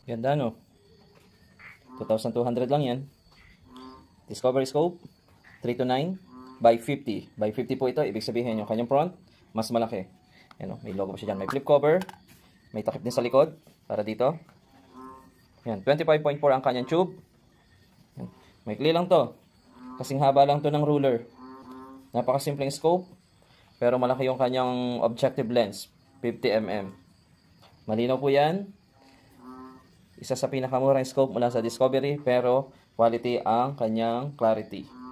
Ganda no. 2,200 lang yan. Discovery scope, 3 to 9 by 50. By 50 po ito, ibig sabihin yung kanyang front, mas malaki. Yan o, may logo pa siya dyan. May flip cover, may takip din sa likod, para dito. Yan, 25.4 ang kanyang tube. Yan. May clear lang to. Kasing haba lang to ng ruler. Napakasimpleng scope, pero malaki yung kanyang objective lens, 50mm. Malinaw po yan. Isa sa pinakamurang scope mula sa Discovery, pero quality ang kanyang clarity.